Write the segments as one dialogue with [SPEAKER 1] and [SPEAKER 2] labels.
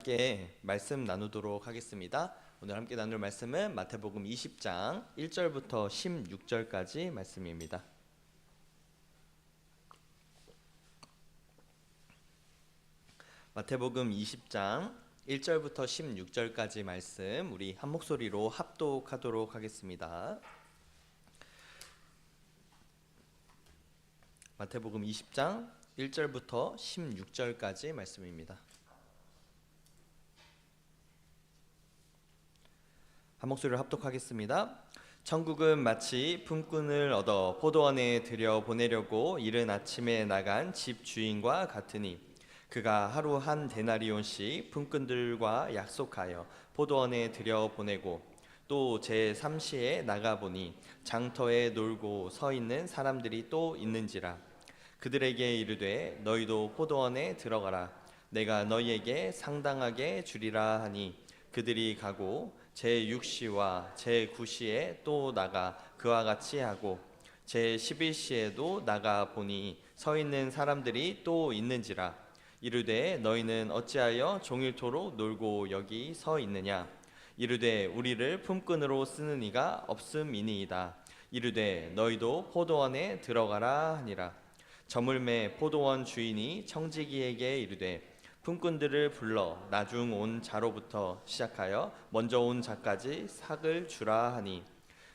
[SPEAKER 1] 함께 말씀 나누도록 하겠습니다. 오늘 함께 나눌 말씀은 마태복음 20장 1절부터 16절까지 말씀입니다. 마태복음 20장 1절부터 16절까지 말씀 우리 한 목소리로 합독하도록 하겠습니다. 마태복음 20장 1절부터 16절까지 말씀입니다. 한 목소리로 합독하겠습니다. 천국은 마치 품꾼을 얻어 포도원에 들여 보내려고 이른 아침에 나간 집 주인과 같으니 그가 하루 한 데나리온씩 품꾼들과 약속하여 포도원에 들여 보내고 또 제3시에 나가보니 장터에 놀고 서 있는 사람들이 또 있는지라. 그들에게 이르되 너희도 포도원에 들어가라. 내가 너희에게 상당하게 주리라 하니 그들이 가고 제6시와 제9시에 또 나가 그와 같이 하고 제11시에도 나가 보니 서 있는 사람들이 또 있는지라. 이르되 너희는 어찌하여 종일토록 놀고 여기 서 있느냐. 이르되 우리를 품꾼으로 쓰는 이가 없음이니이다. 이르되 너희도 포도원에 들어가라 하니라. 저물매 포도원 주인이 청지기에게 이르되 품꾼들을 불러 나중 온 자로부터 시작하여 먼저 온 자까지 삭을 주라 하니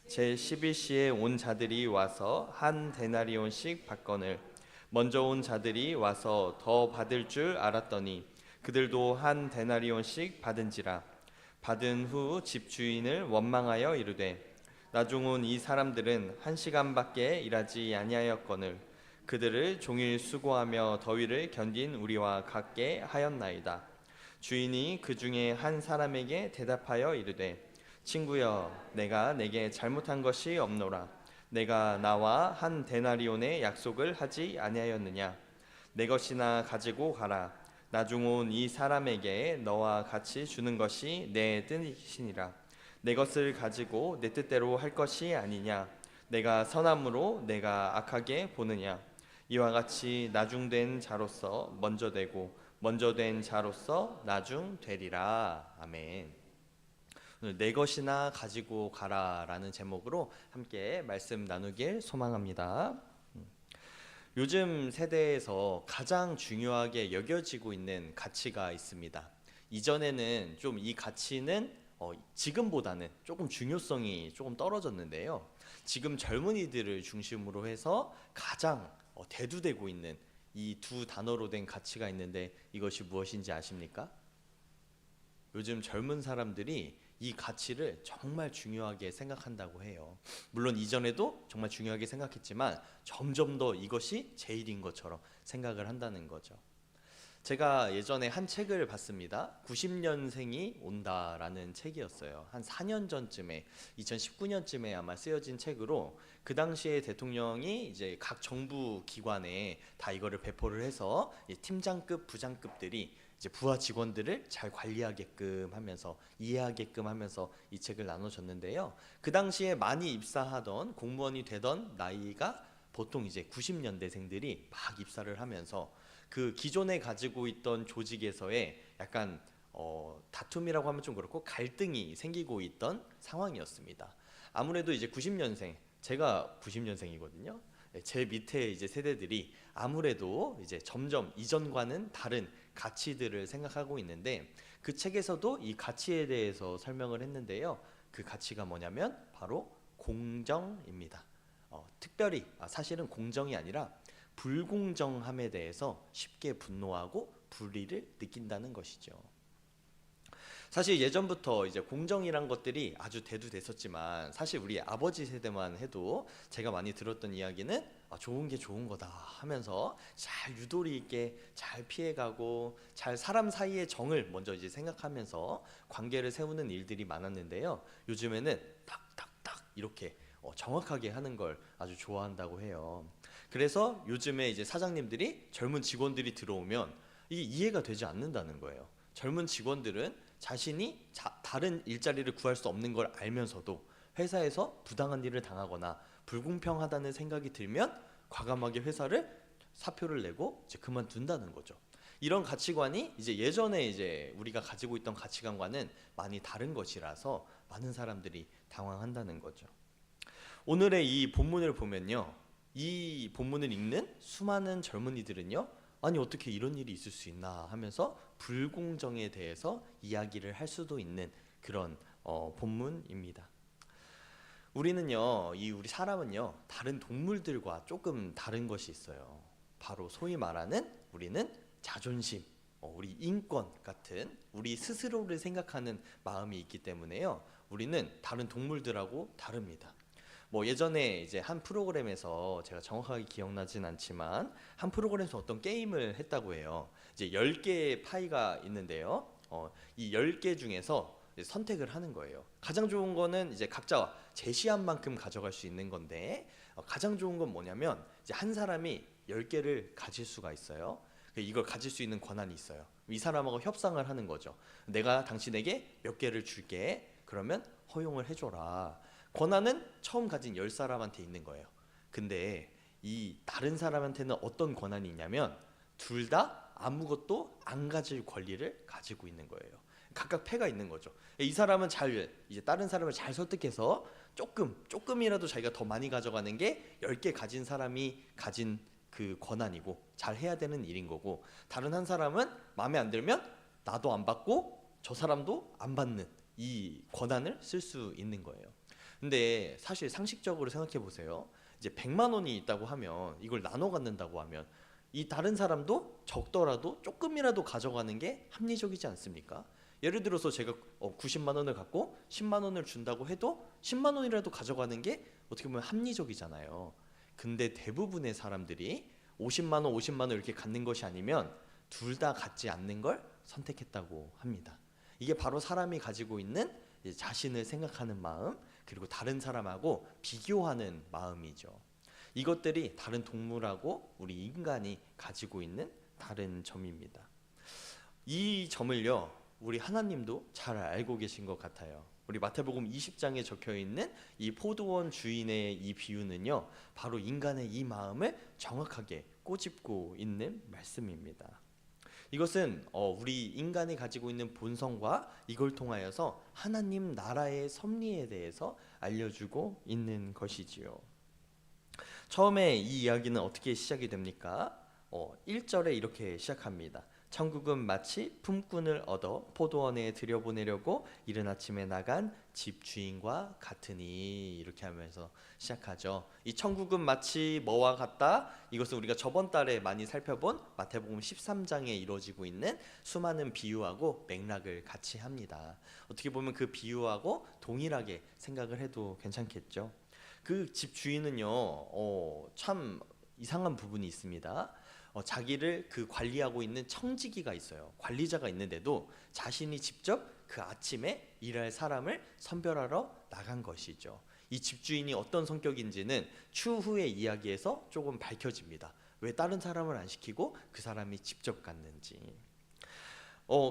[SPEAKER 1] 제11시에 온 자들이 와서 한 데나리온씩 받거늘 먼저 온 자들이 와서 더 받을 줄 알았더니 그들도 한 데나리온씩 받은지라. 받은 후 집주인을 원망하여 이르되 나중 온 이 사람들은 1시간밖에 일하지 아니하였거늘 그들을 종일 수고하며 더위를 견딘 우리와 같게 하였나이다. 주인이 그 중에 한 사람에게 대답하여 이르되 친구여, 내가 내게 잘못한 것이 없노라. 내가 나와 한 데나리온의 약속을 하지 아니하였느냐. 내 것이나 가지고 가라. 나중 온 이 사람에게 너와 같이 주는 것이 내 뜻이니라. 내 것을 가지고 내 뜻대로 할 것이 아니냐. 내가 선함으로 내가 악하게 보느냐. 이와 같이 나중된 자로서 먼저 되고 먼저 된 자로서 나중 되리라. 아멘. 오늘 내 것이나 가지고 가라라는 제목으로 함께 말씀 나누길 소망합니다. 요즘 세대에서 가장 중요하게 여겨지고 있는 가치가 있습니다. 이전에는 좀 이 가치는 지금보다는 조금 중요성이 조금 떨어졌는데요. 지금 젊은이들을 중심으로 해서 가장 대두되고 있는 이 두 단어로 된 가치가 있는데 이것이 무엇인지 아십니까? 요즘 젊은 사람들이 이 가치를 정말 중요하게 생각한다고 해요. 물론 이전에도 정말 중요하게 생각했지만 점점 더 이것이 제일인 것처럼 생각을 한다는 거죠. 제가 예전에 한 책을 봤습니다. 90년생이 온다라는 책이었어요. 한 4년 전쯤에 2019년쯤에 아마 쓰여진 책으로 그 당시에 대통령이 이제 각 정부 기관에 다 이거를 배포를 해서 팀장급, 부장급들이 이제 부하 직원들을 잘 관리하게끔 하면서 이해하게끔 하면서 이 책을 나눠줬는데요. 그 당시에 많이 입사하던 공무원이 되던 나이가 보통 이제 90년대생들이 막 입사를 하면서 그 기존에 가지고 있던 조직에서의 약간 다툼이라고 하면 좀 그렇고 갈등이 생기고 있던 상황이었습니다. 아무래도 이제 90년생, 제가 90년생이거든요. 제 밑에 이제 세대들이 아무래도 이제 점점 이전과는 다른 가치들을 생각하고 있는데 그 책에서도 이 가치에 대해서 설명을 했는데요. 그 가치가 뭐냐면 바로 공정입니다. 특별히 사실은 공정이 아니라 불공정함에 대해서 쉽게 분노하고 불의를 느낀다는 것이죠. 사실 예전부터 이제 공정이란 것들이 아주 대두됐었지만 사실 우리 아버지 세대만 해도 제가 많이 들었던 이야기는 좋은 게 좋은 거다 하면서 잘 유도리 있게 잘 피해가고 잘 사람 사이의 정을 먼저 이제 생각하면서 관계를 세우는 일들이 많았는데요. 요즘에는 딱딱딱 이렇게 정확하게 하는 걸 아주 좋아한다고 해요. 그래서 요즘에 이제 사장님들이 젊은 직원들이 들어오면 이게 이해가 되지 않는다는 거예요. 젊은 직원들은 자신이 다른 일자리를 구할 수 없는 걸 알면서도 회사에서 부당한 일을 당하거나 불공평하다는 생각이 들면 과감하게 회사를 사표를 내고 이제 그만둔다는 거죠. 이런 가치관이 이제 예전에 이제 우리가 가지고 있던 가치관과는 많이 다른 것이라서 많은 사람들이 당황한다는 거죠. 오늘의 이 본문을 보면요, 이 본문을 읽는 수많은 젊은이들은요, 아니 어떻게 이런 일이 있을 수 있나 하면서 불공정에 대해서 이야기를 할 수도 있는 그런 본문입니다. 우리 사람은요, 다른 동물들과 조금 다른 것이 있어요. 바로 소위 말하는 우리는 자존심, 우리 인권 같은 우리 스스로를 생각하는 마음이 있기 때문에요, 우리는 다른 동물들하고 다릅니다. 예전에 이제 한 프로그램에서, 제가 정확하게 기억나진 않지만 한 프로그램에서 어떤 게임을 했다고 해요. 이제 10개의 파이가 있는데요, 이 10개 중에서 선택을 하는 거예요. 가장 좋은 거는 이제 각자 제시한 만큼 가져갈 수 있는 건데, 가장 좋은 건 뭐냐면 이제 한 사람이 10개를 가질 수가 있어요. 이걸 가질 수 있는 권한이 있어요. 이 사람하고 협상을 하는 거죠. 내가 당신에게 몇 개를 줄게. 그러면 허용을 해줘라. 권한은 처음 가진 10사람한테 있는 거예요. 근데 이 다른 사람한테는 어떤 권한이 있냐면 둘 다 아무것도 안 가질 권리를 가지고 있는 거예요. 각각 패가 있는 거죠. 이 사람은 이제 다른 사람을 잘 설득해서 조금이라도 자기가 더 많이 가져가는 게 10개 가진 사람이 가진 그 권한이고 잘 해야 되는 일인 거고, 다른 한 사람은 마음에 안 들면 나도 안 받고 저 사람도 안 받는 이 권한을 쓸 수 있는 거예요. 근데 사실 상식적으로 생각해 보세요. 이제 100만 원이 있다고 하면, 이걸 나눠 갖는다고 하면 이 다른 사람도 적더라도 조금이라도 가져가는 게 합리적이지 않습니까? 예를 들어서 제가 90만 원을 갖고 10만 원을 준다고 해도 10만 원이라도 가져가는 게 어떻게 보면 합리적이잖아요. 근데 대부분의 사람들이 50만 원 이렇게 갖는 것이 아니면 둘 다 갖지 않는 걸 선택했다고 합니다. 이게 바로 사람이 가지고 있는 자신을 생각하는 마음, 그리고 다른 사람하고 비교하는 마음이죠. 이것들이 다른 동물하고 우리 인간이 가지고 있는 다른 점입니다. 이 점을요, 우리 하나님도 잘 알고 계신 것 같아요. 우리 마태복음 20장에 적혀 있는 이 포도원 주인의 이 비유는요, 바로 인간의 이 마음을 정확하게 꼬집고 있는 말씀입니다. 이것은 우리 인간이 가지고 있는 본성과 이걸 통하여서 하나님 나라의 섭리에 대해서 알려주고 있는 것이지요. 처음에 이 이야기는 어떻게 시작이 됩니까? 1절에 이렇게 시작합니다. 천국은 마치 품꾼을 얻어 포도원에 들여보내려고 이른 아침에 나간 집주인과 같으니, 이렇게 하면서 시작하죠. 이 천국은 마치 뭐와 같다? 이것은 우리가 저번 달에 많이 살펴본 마태복음 13장에 이루어지고 있는 수많은 비유하고 맥락을 같이 합니다. 어떻게 보면 그 비유하고 동일하게 생각을 해도 괜찮겠죠. 그 집주인은요, 참 이상한 부분이 있습니다. 자기를 그 관리하고 있는 청지기가 있어요. 관리자가 있는데도 자신이 직접 그 아침에 일할 사람을 선별하러 나간 것이죠. 이 집주인이 어떤 성격인지는 추후의 이야기에서 조금 밝혀집니다. 왜 다른 사람을 안 시키고 그 사람이 직접 갔는지.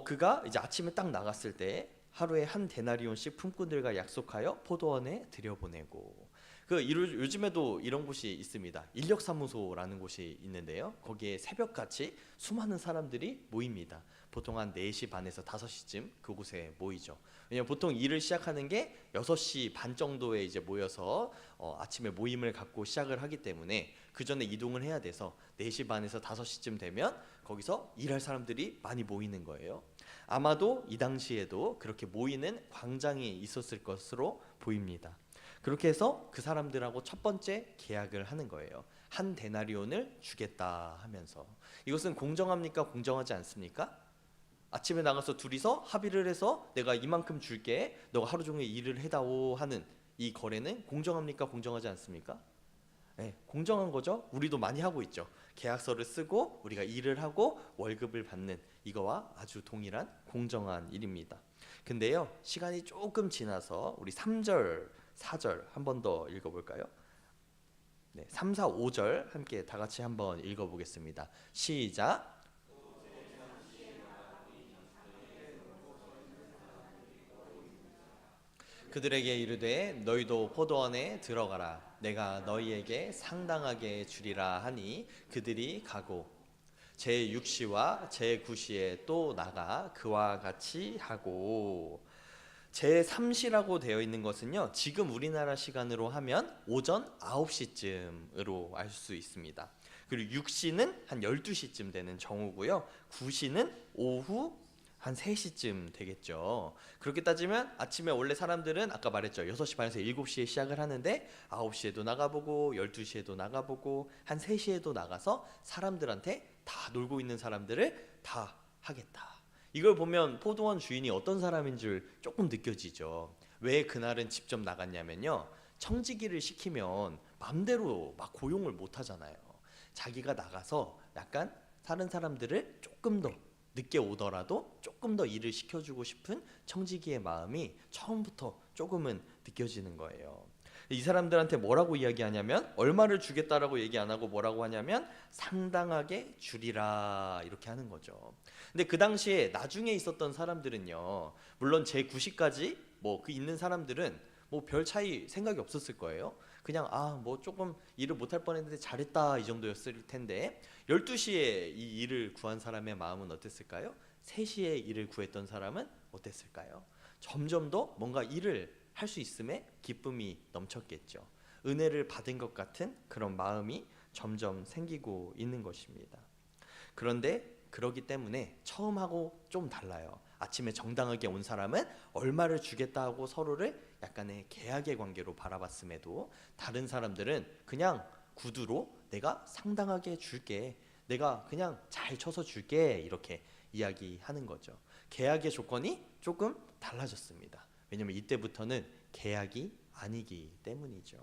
[SPEAKER 1] 그가 이제 아침에 딱 나갔을 때 하루에 한 데나리온씩 품꾼들과 약속하여 포도원에 들여보내고, 요즘에도 이런 곳이 있습니다. 인력사무소라는 곳이 있는데요, 거기에 새벽같이 수많은 사람들이 모입니다. 보통 한 4시 반에서 5시쯤 그곳에 모이죠. 왜냐면 보통 일을 시작하는 게 6시 반 정도에 이제 모여서 아침에 모임을 갖고 시작을 하기 때문에 그 전에 이동을 해야 돼서 4시 반에서 5시쯤 되면 거기서 일할 사람들이 많이 모이는 거예요. 아마도 이 당시에도 그렇게 모이는 광장이 있었을 것으로 보입니다. 그렇게 해서 그 사람들하고 첫 번째 계약을 하는 거예요. 한 데나리온을 주겠다 하면서. 이것은 공정합니까? 공정하지 않습니까? 아침에 나가서 둘이서 합의를 해서 내가 이만큼 줄게, 너가 하루 종일 일을 해다오 하는 이 거래는 공정합니까? 공정하지 않습니까? 네, 공정한 거죠. 우리도 많이 하고 있죠. 계약서를 쓰고 우리가 일을 하고 월급을 받는, 이거와 아주 동일한 공정한 일입니다. 근데요, 시간이 조금 지나서 우리 3절, 4절 한 번 더 읽어볼까요? 네, 3, 4, 5절 함께 다 같이 한번 읽어보겠습니다. 시작. 그들에게 이르되 너희도 포도원에 들어가라. 내가 너희에게 상당하게 주리라 하니 그들이 가고, 제6시와 제9시에 또 나가 그와 같이 하고, 제3시라고 되어 있는 것은요, 지금 우리나라 시간으로 하면 오전 9시쯤으로 알 수 있습니다. 그리고 6시는 한 12시쯤 되는 정오고요. 9시는 오후 한 3시쯤 되겠죠. 그렇게 따지면 아침에 원래 사람들은 아까 말했죠. 6시 반에서 7시에 시작을 하는데 9시에도 나가보고 12시에도 나가보고 한 3시에도 나가서 사람들한테 다 놀고 있는 사람들을 다 하겠다. 이걸 보면 포도원 주인이 어떤 사람인 줄 조금 느껴지죠. 왜 그날은 직접 나갔냐면요, 청지기를 시키면 맘대로 막 고용을 못 하잖아요. 자기가 나가서 약간 다른 사람들을 조금 더 늦게 오더라도 조금 더 일을 시켜주고 싶은 청지기의 마음이 처음부터 조금은 느껴지는 거예요. 이 사람들한테 뭐라고 이야기하냐면, 얼마를 주겠다라고 얘기 안 하고 뭐라고 하냐면 상당하게 주리라, 이렇게 하는 거죠. 근데 그 당시에 나중에 있었던 사람들은요, 물론 제9시까지 뭐 그 있는 사람들은 뭐 별 차이 생각이 없었을 거예요. 그냥 뭐 조금 일을 못할 뻔했는데 잘했다, 이 정도였을 텐데 12시에 이 일을 구한 사람의 마음은 어땠을까요? 3시에 일을 구했던 사람은 어땠을까요? 점점 더 뭔가 일을 할 수 있음에 기쁨이 넘쳤겠죠. 은혜를 받은 것 같은 그런 마음이 점점 생기고 있는 것입니다. 그런데 그러기 때문에 처음하고 좀 달라요. 아침에 정당하게 온 사람은 얼마를 주겠다 하고 서로를 약간의 계약의 관계로 바라봤음에도, 다른 사람들은 그냥 구두로 내가 상당하게 줄게, 내가 그냥 잘 쳐서 줄게, 이렇게 이야기하는 거죠. 계약의 조건이 조금 달라졌습니다. 왜냐면 이때부터는 계약이 아니기 때문이죠.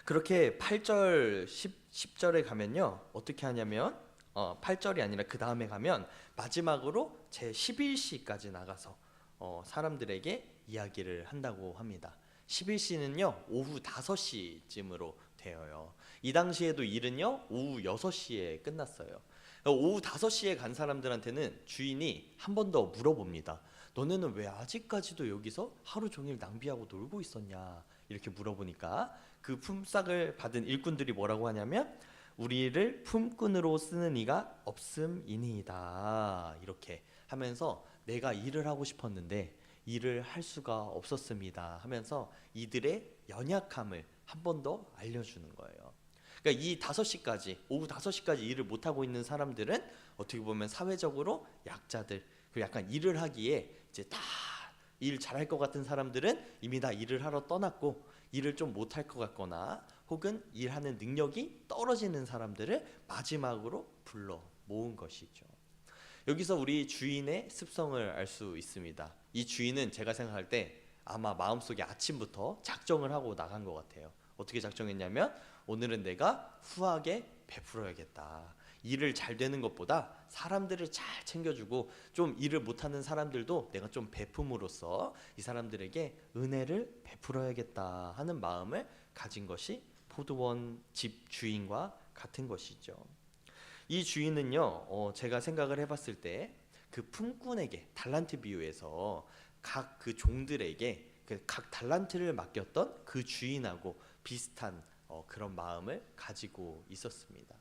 [SPEAKER 1] 그렇게 8절, 10절에 가면요, 어떻게 하냐면 8절이 아니라 그 다음에 가면 마지막으로 제11시까지 나가서 사람들에게 이야기를 한다고 합니다. 11시는요 오후 5시쯤으로 되어요. 이 당시에도 일은요 오후 6시에 끝났어요. 오후 5시에 간 사람들한테는 주인이 한 번 더 물어봅니다. 너네는 왜 아직까지도 여기서 하루 종일 낭비하고 놀고 있었냐, 이렇게 물어보니까 그 품삯을 받은 일꾼들이 뭐라고 하냐면, 우리를 품꾼으로 쓰는 이가 없음이니이다, 이렇게 하면서 내가 일을 하고 싶었는데 일을 할 수가 없었습니다 하면서 이들의 연약함을 한 번 더 알려주는 거예요. 그러니까 이 5시까지, 오후 5시까지 일을 못하고 있는 사람들은 어떻게 보면 사회적으로 약자들, 그리고 약간 일을 하기에 이제 다 일 잘할 것 같은 사람들은 이미 다 일을 하러 떠났고, 일을 좀 못할 것 같거나 혹은 일하는 능력이 떨어지는 사람들을 마지막으로 불러 모은 것이죠. 여기서 우리 주인의 습성을 알 수 있습니다. 이 주인은 제가 생각할 때 아마 마음속에 아침부터 작정을 하고 나간 것 같아요. 어떻게 작정했냐면, 오늘은 내가 후하게 베풀어야겠다. 일을 잘 되는 것보다 사람들을 잘 챙겨주고 좀 일을 못하는 사람들도 내가 좀 베품으로써 이 사람들에게 은혜를 베풀어야겠다 하는 마음을 가진 것이 포도원 집 주인과 같은 것이죠. 이 주인은요, 제가 생각을 해봤을 때 그 품꾼에게 달란트 비유에서 각 그 종들에게 각 달란트를 맡겼던 그 주인하고 비슷한 그런 마음을 가지고 있었습니다.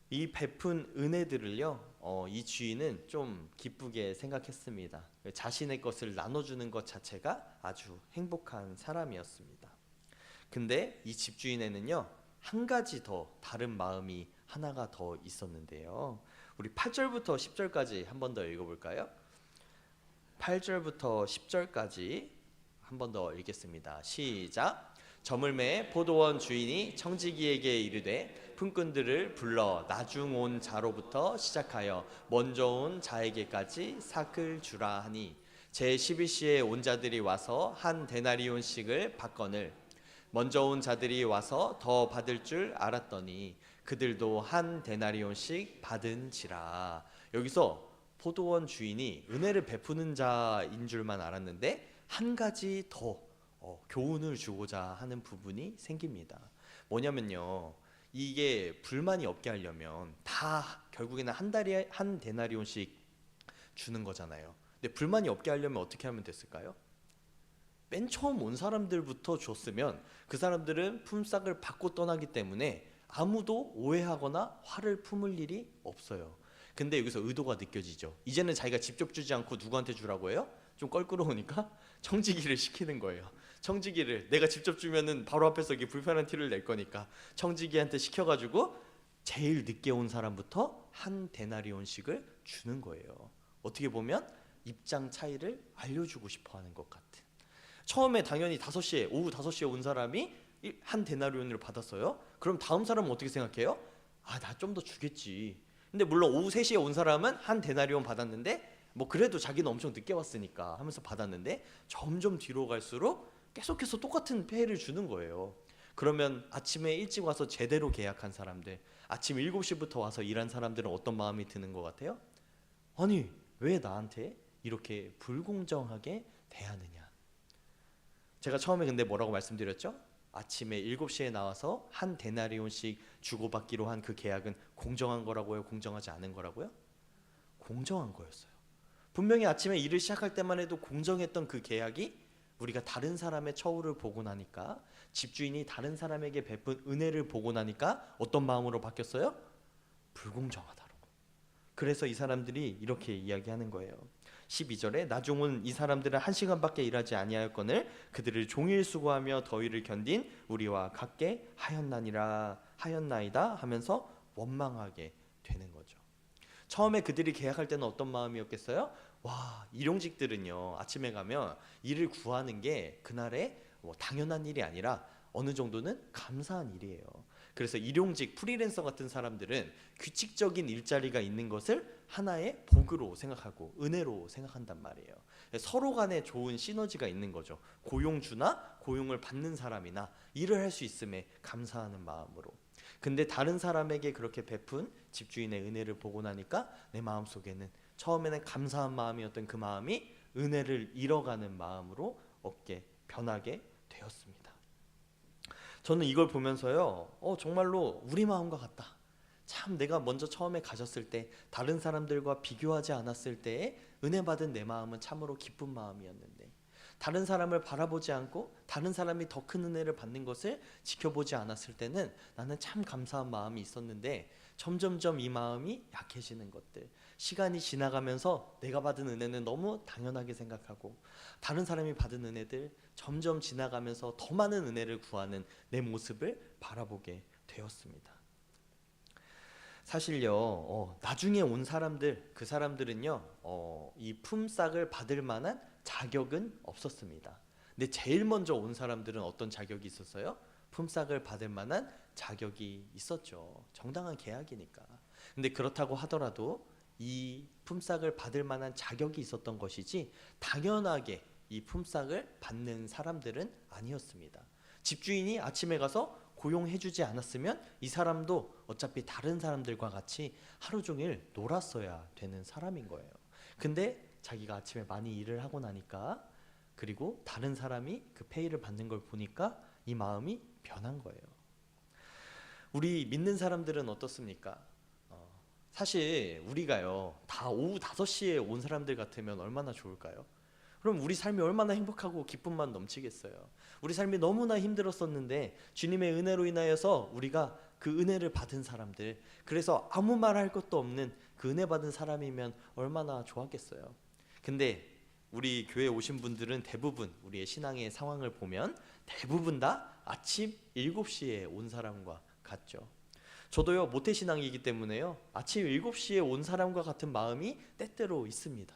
[SPEAKER 1] 이 베푼 은혜들을요, 이 주인은 좀 기쁘게 생각했습니다. 자신의 것을 나눠주는 것 자체가 아주 행복한 사람이었습니다. 근데 이 집주인에는요, 한 가지 더 다른 마음이 하나가 더 있었는데요. 우리 8절부터 10절까지 한 번 더 읽어볼까요? 8절부터 10절까지 한 번 더 읽겠습니다. 시작. 저물매 포도원 주인이 청지기에게 이르되, 품꾼들을 불러 나중 온 자로부터 시작하여 먼저 온 자에게까지 삭을 주라 하니, 제11시에 온 자들이 와서 한 데나리온씩을 받거늘, 먼저 온 자들이 와서 더 받을 줄 알았더니 그들도 한 데나리온씩 받은지라. 여기서 포도원 주인이 은혜를 베푸는 자인 줄만 알았는데 한 가지 더 교훈을 주고자 하는 부분이 생깁니다. 뭐냐면요, 이게 불만이 없게 하려면 다 결국에는 한 달에 한 데나리온씩 주는 거잖아요. 근데 불만이 없게 하려면 어떻게 하면 됐을까요? 맨 처음 온 사람들부터 줬으면 그 사람들은 품삯을 받고 떠나기 때문에 아무도 오해하거나 화를 품을 일이 없어요. 근데 여기서 의도가 느껴지죠. 이제는 자기가 직접 주지 않고 누구한테 주라고 해요? 좀 껄끄러우니까 청지기를 시키는 거예요. 청지기를 내가 직접 주면은 바로 앞에서 이게 불편한 티를 낼 거니까 청지기한테 시켜가지고 제일 늦게 온 사람부터 한 데나리온씩을 주는 거예요. 어떻게 보면 입장 차이를 알려주고 싶어하는 것 같은. 처음에 당연히 오후 5시에 온 사람이 한 데나리온을 받았어요. 그럼 다음 사람은 어떻게 생각해요? 아, 나 좀 더 주겠지. 근데 물론 오후 3시에 온 사람은 한 데나리온 받았는데 뭐 그래도 자기는 엄청 늦게 왔으니까 하면서 받았는데 점점 뒤로 갈수록 계속해서 똑같은 페이를 주는 거예요. 그러면 아침에 일찍 와서 제대로 계약한 사람들, 아침 7시부터 와서 일한 사람들은 어떤 마음이 드는 것 같아요? 아니, 왜 나한테 이렇게 불공정하게 대하느냐. 제가 처음에 근데 뭐라고 말씀드렸죠? 아침에 7시에 나와서 한 데나리온씩 주고받기로 한 그 계약은 공정한 거라고요? 공정하지 않은 거라고요? 공정한 거였어요. 분명히 아침에 일을 시작할 때만 해도 공정했던 그 계약이 우리가 다른 사람의 처우를 보고 나니까, 집주인이 다른 사람에게 베푼 은혜를 보고 나니까 어떤 마음으로 바뀌었어요? 불공정하다고. 그래서 이 사람들이 이렇게 이야기하는 거예요. 12절에 나중은 이 사람들은 1시간밖에 일하지 아니하였거늘 그들을 종일 수고하며 더위를 견딘 우리와 같게 하였나이다 하면서 원망하게 되는 거죠. 처음에 그들이 계약할 때는 어떤 마음이었겠어요? 와, 일용직들은요 아침에 가면 일을 구하는 게 그날의 뭐 당연한 일이 아니라 어느 정도는 감사한 일이에요. 그래서 일용직 프리랜서 같은 사람들은 규칙적인 일자리가 있는 것을 하나의 복으로 생각하고 은혜로 생각한단 말이에요. 서로 간에 좋은 시너지가 있는 거죠. 고용주나 고용을 받는 사람이나 일을 할 수 있음에 감사하는 마음으로. 근데 다른 사람에게 그렇게 베푼 집주인의 은혜를 보고 나니까 내 마음속에는 처음에는 감사한 마음이었던 그 마음이 은혜를 잃어가는 마음으로 변하게 되었습니다. 저는 이걸 보면서요, 정말로 우리 마음과 같다. 참 내가 먼저 처음에 가졌을 때 다른 사람들과 비교하지 않았을 때에 은혜 받은 내 마음은 참으로 기쁜 마음이었는데, 다른 사람을 바라보지 않고 다른 사람이 더 큰 은혜를 받는 것을 지켜보지 않았을 때는 나는 참 감사한 마음이 있었는데, 점점점 이 마음이 약해지는 것들, 시간이 지나가면서 내가 받은 은혜는 너무 당연하게 생각하고 다른 사람이 받은 은혜들 점점 지나가면서 더 많은 은혜를 구하는 내 모습을 바라보게 되었습니다. 사실요, 나중에 온 사람들, 그 사람들은요, 이 품삯을 받을 만한 자격은 없었습니다. 근데 제일 먼저 온 사람들은 어떤 자격이 있었어요? 품삯을 받을 만한 자격이 있었죠. 정당한 계약이니까. 근데 그렇다고 하더라도 이 품삯을 받을 만한 자격이 있었던 것이지 당연하게 이 품삯을 받는 사람들은 아니었습니다. 집주인이 아침에 가서 고용해주지 않았으면 이 사람도 어차피 다른 사람들과 같이 하루 종일 놀았어야 되는 사람인 거예요. 근데 자기가 아침에 많이 일을 하고 나니까, 그리고 다른 사람이 그 페이를 받는 걸 보니까 이 마음이 변한 거예요. 우리 믿는 사람들은 어떻습니까? 사실 우리가요 다 오후 5시에 온 사람들 같으면 얼마나 좋을까요? 그럼 우리 삶이 얼마나 행복하고 기쁨만 넘치겠어요. 우리 삶이 너무나 힘들었었는데 주님의 은혜로 인하여서 우리가 그 은혜를 받은 사람들, 그래서 아무 말 할 것도 없는 그 은혜 받은 사람이면 얼마나 좋았겠어요. 근데 우리 교회 오신 분들은 대부분 우리의 신앙의 상황을 보면 대부분 다 아침 7시에 온 사람과 같죠. 저도요 모태신앙이기 때문에요 아침 7시에 온 사람과 같은 마음이 때때로 있습니다.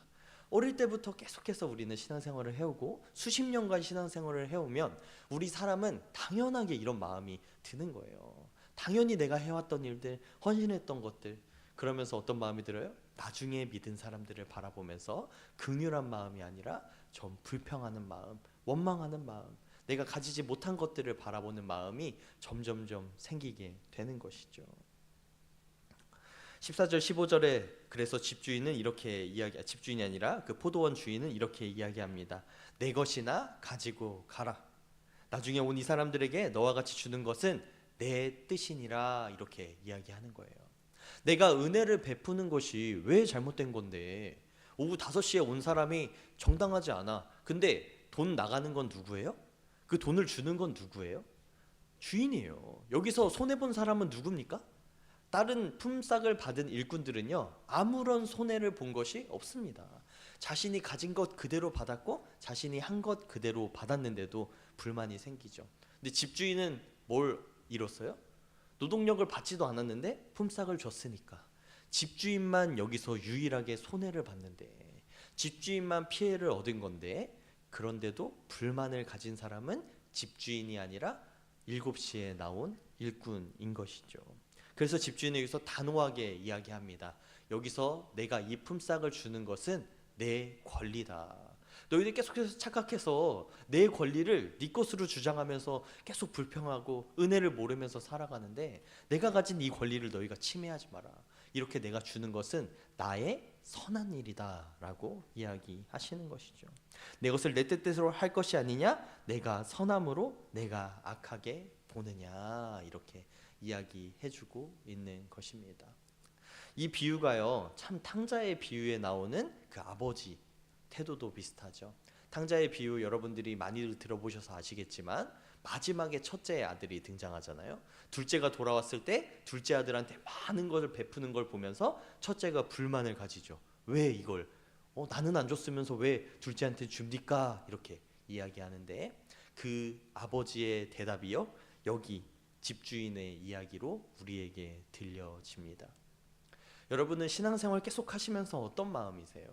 [SPEAKER 1] 어릴 때부터 계속해서 우리는 신앙생활을 해오고 수십 년간 신앙생활을 해오면 우리 사람은 당연하게 이런 마음이 드는 거예요. 당연히 내가 해왔던 일들, 헌신했던 것들, 그러면서 어떤 마음이 들어요? 나중에 믿은 사람들을 바라보면서 긍휼한 마음이 아니라 좀 불평하는 마음, 원망하는 마음, 내가 가지지 못한 것들을 바라보는 마음이 점점점 생기게 되는 것이죠. 14절 15절에 그래서 집주인이 아니라 그 포도원 주인은 이렇게 이야기합니다. 내 것이나 가지고 가라. 나중에 온 이 사람들에게 너와 같이 주는 것은 내 뜻이니라, 이렇게 이야기하는 거예요. 내가 은혜를 베푸는 것이 왜 잘못된 건데, 오후 5시에 온 사람이 정당하지 않아. 근데 돈 나가는 건 누구예요? 그 돈을 주는 건 누구예요? 주인이에요. 여기서 손해본 사람은 누굽니까? 다른 품삯을 받은 일꾼들은요, 아무런 손해를 본 것이 없습니다. 자신이 가진 것 그대로 받았고 자신이 한 것 그대로 받았는데도 불만이 생기죠. 근데 집주인은 뭘 잃었어요? 노동력을 받지도 않았는데 품삯을 줬으니까. 집주인만 여기서 유일하게 손해를 봤는데, 집주인만 피해를 얻은 건데, 그런데도 불만을 가진 사람은 집주인이 아니라 7시에 나온 일꾼인 것이죠. 그래서 집주인은 여기서 단호하게 이야기합니다. 여기서 내가 이 품삯을 주는 것은 내 권리다. 너희들 계속해서 착각해서 내 권리를 네 것으로 주장하면서 계속 불평하고 은혜를 모르면서 살아가는데, 내가 가진 이 권리를 너희가 침해하지 마라. 이렇게 내가 주는 것은 나의 선한 일이다 라고 이야기하시는 것이죠. 내 것을 내 뜻대로 할 것이 아니냐, 내가 선함으로 내가 악하게 보느냐, 이렇게 이야기해주고 있는 것입니다. 이 비유가요, 참 탕자의 비유에 나오는 그 아버지 태도도 비슷하죠. 탕자의 비유 여러분들이 많이들 들어보셔서 아시겠지만, 마지막에 첫째 아들이 등장하잖아요. 둘째가 돌아왔을 때 둘째 아들한테 많은 것을 베푸는 걸 보면서 첫째가 불만을 가지죠. 왜 이걸 나는 안 줬으면서 왜 둘째한테 줍니까? 이렇게 이야기하는데, 그 아버지의 대답이요, 여기 집주인의 이야기로 우리에게 들려집니다. 여러분은 신앙생활 계속 하시면서 어떤 마음이세요?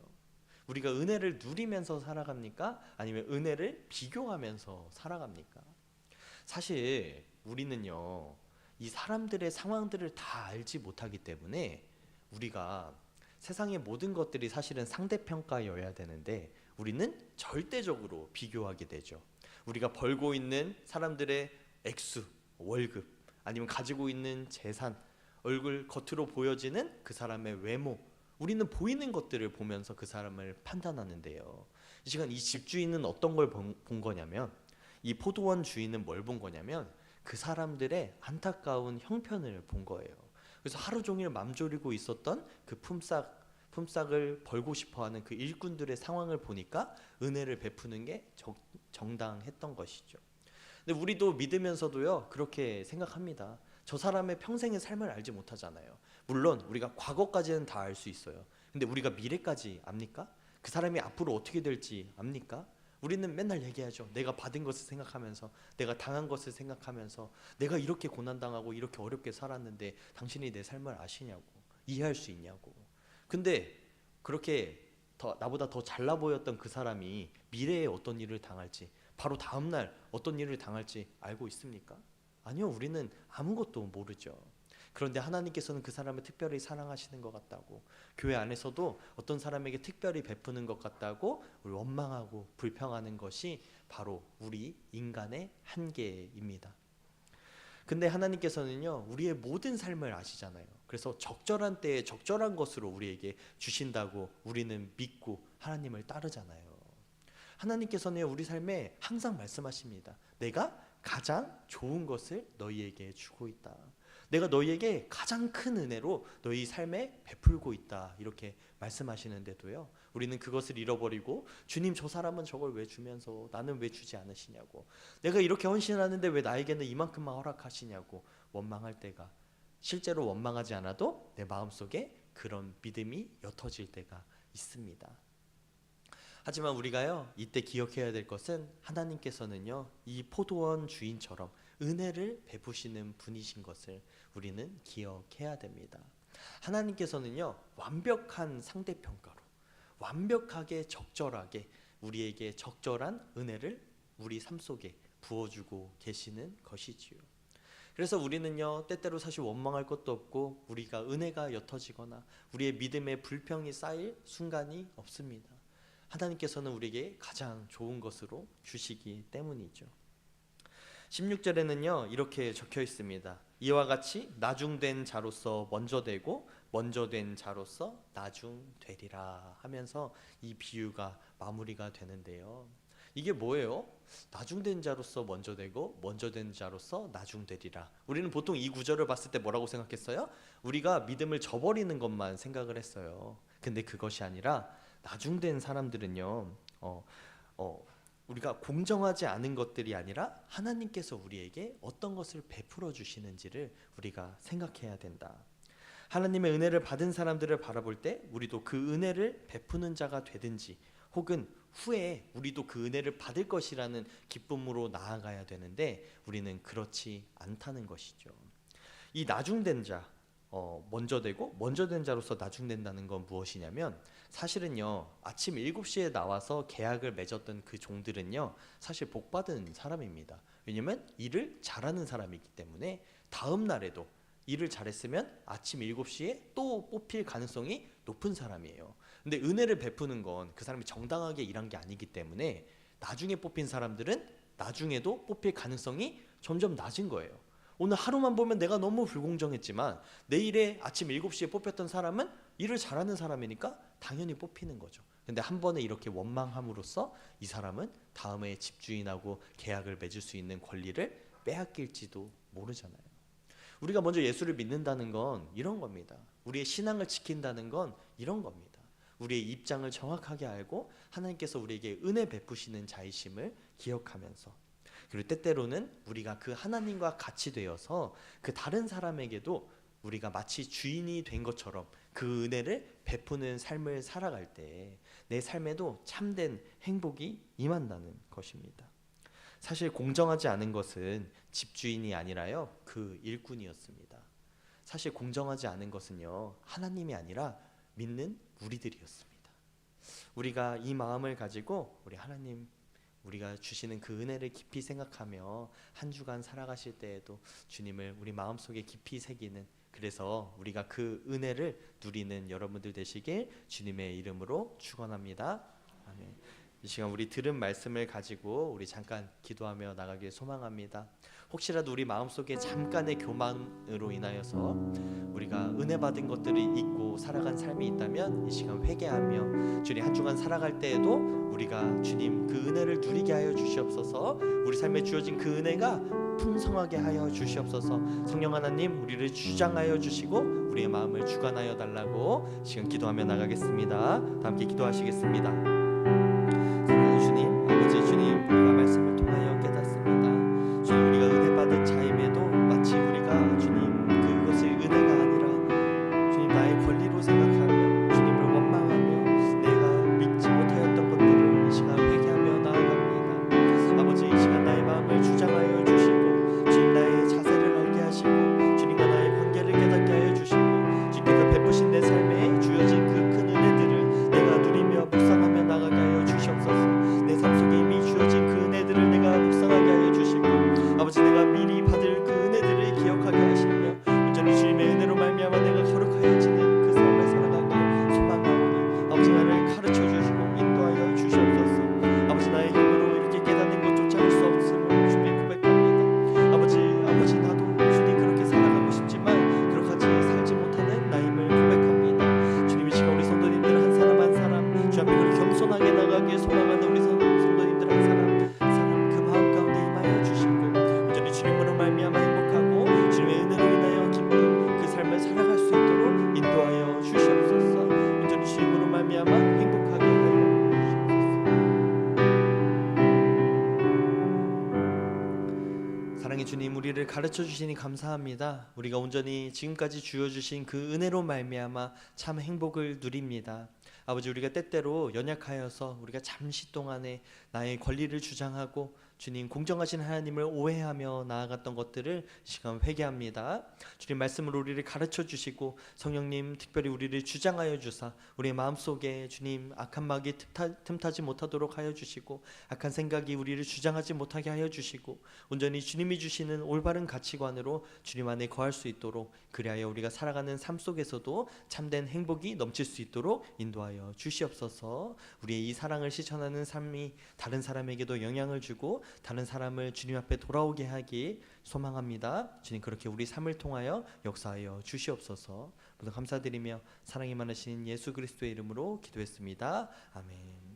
[SPEAKER 1] 우리가 은혜를 누리면서 살아갑니까? 아니면 은혜를 비교하면서 살아갑니까? 사실 우리는요, 이 사람들의 상황들을 다 알지 못하기 때문에 우리가 세상의 모든 것들이 사실은 상대평가여야 되는데, 우리는 절대적으로 비교하게 되죠. 우리가 벌고 있는 사람들의 액수, 월급, 아니면 가지고 있는 재산, 얼굴 겉으로 보여지는 그 사람의 외모, 우리는 보이는 것들을 보면서 그 사람을 판단하는데요, 이 시간 이 집주인은 어떤 걸 본 거냐면, 이 포도원 주인은 뭘 본 거냐면 그 사람들의 안타까운 형편을 본 거예요. 그래서 하루 종일 맘졸이고 있었던 그 품삯을 벌고 싶어하는 그 일꾼들의 상황을 보니까 은혜를 베푸는 게 정당했던 것이죠. 근데 우리도 믿으면서도요, 그렇게 생각합니다. 저 사람의 평생의 삶을 알지 못하잖아요. 물론 우리가 과거까지는 다 알 수 있어요. 근데 우리가 미래까지 압니까? 그 사람이 앞으로 어떻게 될지 압니까? 우리는 맨날 얘기하죠. 내가 받은 것을 생각하면서, 내가 당한 것을 생각하면서, 내가 이렇게 고난당하고 이렇게 어렵게 살았는데 당신이 내 삶을 아시냐고, 이해할 수 있냐고. 근데 그렇게 나보다 더 잘나 보였던 그 사람이 미래에 어떤 일을 당할지, 바로 다음날 어떤 일을 당할지 알고 있습니까? 아니요, 우리는 아무것도 모르죠. 그런데 하나님께서는 그 사람을 특별히 사랑하시는 것 같다고, 교회 안에서도 어떤 사람에게 특별히 베푸는 것 같다고 우리 원망하고 불평하는 것이 바로 우리 인간의 한계입니다. 근데 하나님께서는요, 우리의 모든 삶을 아시잖아요. 그래서 적절한 때에 적절한 것으로 우리에게 주신다고 우리는 믿고 하나님을 따르잖아요. 하나님께서는 우리 삶에 항상 말씀하십니다. 내가 가장 좋은 것을 너희에게 주고 있다. 내가 너희에게 가장 큰 은혜로 너희 삶에 베풀고 있다. 이렇게 말씀하시는데도요, 우리는 그것을 잃어버리고, 주님 저 사람은 저걸 왜 주면서 나는 왜 주지 않으시냐고, 내가 이렇게 헌신하는데 왜 나에게는 이만큼만 허락하시냐고 원망할 때가, 실제로 원망하지 않아도 내 마음속에 그런 믿음이 옅어질 때가 있습니다. 하지만 우리가요, 이때 기억해야 될 것은, 하나님께서는요, 이 포도원 주인처럼 은혜를 베푸시는 분이신 것을 우리는 기억해야 됩니다. 하나님께서는요, 완벽한 상대평가로, 완벽하게 적절하게 우리에게 적절한 은혜를 우리 삶 속에 부어주고 계시는 것이지요. 그래서 우리는요, 때때로 사실 원망할 것도 없고, 우리가 은혜가 옅어지거나 우리의 믿음에 불평이 쌓일 순간이 없습니다. 하나님께서는 우리에게 가장 좋은 것으로 주시기 때문이죠. 16절에는요, 이렇게 적혀 있습니다. 이와 같이 나중된 자로서 먼저 되고 먼저 된 자로서 나중되리라 하면서 이 비유가 마무리가 되는데요, 이게 뭐예요? 나중된 자로서 먼저 되고 먼저 된 자로서 나중되리라. 우리는 보통 이 구절을 봤을 때 뭐라고 생각했어요? 우리가 믿음을 저버리는 것만 생각을 했어요. 근데 그것이 아니라 나중된 사람들은요, 우리가 공정하지 않은 것들이 아니라 하나님께서 우리에게 어떤 것을 베풀어 주시는지를 우리가 생각해야 된다. 하나님의 은혜를 받은 사람들을 바라볼 때 우리도 그 은혜를 베푸는 자가 되든지, 혹은 후에 우리도 그 은혜를 받을 것이라는 기쁨으로 나아가야 되는데 우리는 그렇지 않다는 것이죠. 이 나중된 자, 먼저 되고 먼저 된 자로서 나중된다는 건 무엇이냐면, 사실은요, 아침 7시에 나와서 계약을 맺었던 그 종들은요, 사실 복받은 사람입니다. 왜냐면 일을 잘하는 사람이기 때문에 다음 날에도 일을 잘했으면 아침 7시에 또 뽑힐 가능성이 높은 사람이에요. 근데 은혜를 베푸는 건 그 사람이 정당하게 일한 게 아니기 때문에 나중에 뽑힌 사람들은 나중에도 뽑힐 가능성이 점점 낮은 거예요. 오늘 하루만 보면 내가 너무 불공정했지만 내일에 아침 7시에 뽑혔던 사람은 일을 잘하는 사람이니까 당연히 뽑히는 거죠. 근데 한 번에 이렇게 원망함으로써 이 사람은 다음에 집주인하고 계약을 맺을 수 있는 권리를 빼앗길지도 모르잖아요. 우리가 먼저 예수를 믿는다는 건 이런 겁니다. 우리의 신앙을 지킨다는 건 이런 겁니다. 우리의 입장을 정확하게 알고 하나님께서 우리에게 은혜 베푸시는 자이심을 기억하면서, 그리고 때때로는 우리가 그 하나님과 같이 되어서 그 다른 사람에게도 우리가 마치 주인이 된 것처럼 그 은혜를 베푸는 삶을 살아갈 때 내 삶에도 참된 행복이 임한다는 것입니다. 사실 공정하지 않은 것은 집주인이 아니라요, 그 일꾼이었습니다. 사실 공정하지 않은 것은요, 하나님이 아니라 믿는 우리들이었습니다. 우리가 이 마음을 가지고 우리 하나님, 우리가 주시는 그 은혜를 깊이 생각하며 한 주간 살아가실 때에도 주님을 우리 마음속에 깊이 새기는, 그래서 우리가 그 은혜를 누리는 여러분들 되시길 주님의 이름으로 축원합니다. 아멘. 이 시간 우리 들은 말씀을 가지고 우리 잠깐 기도하며 나가길 소망합니다. 혹시라도 우리 마음속에 잠깐의 교만으로 인하여서 우리가 은혜 받은 것들을 잊고 살아간 삶이 있다면 이 시간 회개하며 주님 한 주간 살아갈 때에도 우리가 주님 그 은혜를 누리게 하여 주시옵소서. 우리 삶에 주어진 그 은혜가 풍성하게 하여 주시옵소서. 성령 하나님, 우리를 주장하여 주시고 우리의 마음을 주관하여 달라고 지금 기도하며 나가겠습니다. 다 함께 기도하시겠습니다. 사랑하는 주님, 아버지 주님, 우리가 말씀을 통하여 깨닫습니다. 주님, 우리가 은혜 받은 자임에도 마치 우리가 주님 그것을 은혜가 아니라 주님 나의 권리로 생각하며 주님을 원망하며 내가 믿지 못하였던 것들을 이 시간 회개하며 나아갑니다. 아버지, 이 시간 나의 마음을 주장하여 주시고 주님 나의 자세를 알게 하시고 주님과 나의 관계를 깨닫게 하여 주시고 주님께서 베푸신 내 삶에 주어진 그 큰 은혜들을 내가 누리며 묵상하며 나가게 하여 주시옵소서. 내 삶 속에 이미 주어진 그 은혜들을 내가 묵상하게 하여 주시고 아버지, 내가 미리 받을 그 은혜들을 기억하게 하시며 온전히 주님의 은혜로 말미암아 내가 거룩하여지는 그 삶을 살아가길 소망하오니 아버지, 나를 가르쳐 주시고 인도하여 주시옵소서. 아버지, 나의 힘으로 이렇게 깨닫는 것조차 할 수 없음을 주님 고백합니다. 아버지 나도 주님 그렇게 살아가고 싶지만 그렇게 살지 못하는 나임을 고백합니다. 주님, 이 시간 우리 성도님들 한 사람 한 사람 주 앞에 그렇게 겸손하게 나가길 소망하는 우리 성도님들 한 사람 그 마음 가운데 임하여 주시고 온전히 주님으로 말미암아 행복하고 주님의 은혜로 인하여 기쁜 그 삶을 살아갈 수 있도록 인도하여 주시옵소서. 온전히 주님으로 말미암아 행복하게 하여 주시옵소서. 사랑의 주님, 우리를 가르쳐 주시니 감사합니다. 우리가 온전히 지금까지 주어 주신 그 은혜로 말미암아 참 행복을 누립니다. 아버지, 우리가 때때로 연약하여서 우리가 잠시 동안에 나의 권리를 주장하고 주님 공정하신 하나님을 오해하며 나아갔던 것들을 시간 회개합니다. 주님 말씀으로 우리를 가르쳐 주시고 성령님 특별히 우리를 주장하여 주사 우리의 마음속에 주님 악한 마귀 틈타지 못하도록 하여 주시고 악한 생각이 우리를 주장하지 못하게 하여 주시고 온전히 주님이 주시는 올바른 가치관으로 주님 안에 거할 수 있도록, 그리하여 우리가 살아가는 삶 속에서도 참된 행복이 넘칠 수 있도록 인도하여 주시옵소서. 우리의 이 사랑을 실천하는 삶이 다른 사람에게도 영향을 주고 다른 사람을 주님 앞에 돌아오게 하기 소망합니다. 주님, 그렇게 우리 삶을 통하여 역사하여 주시옵소서. 모두 감사드리며 사랑이 많으신 예수 그리스도의 이름으로 기도했습니다. 아멘.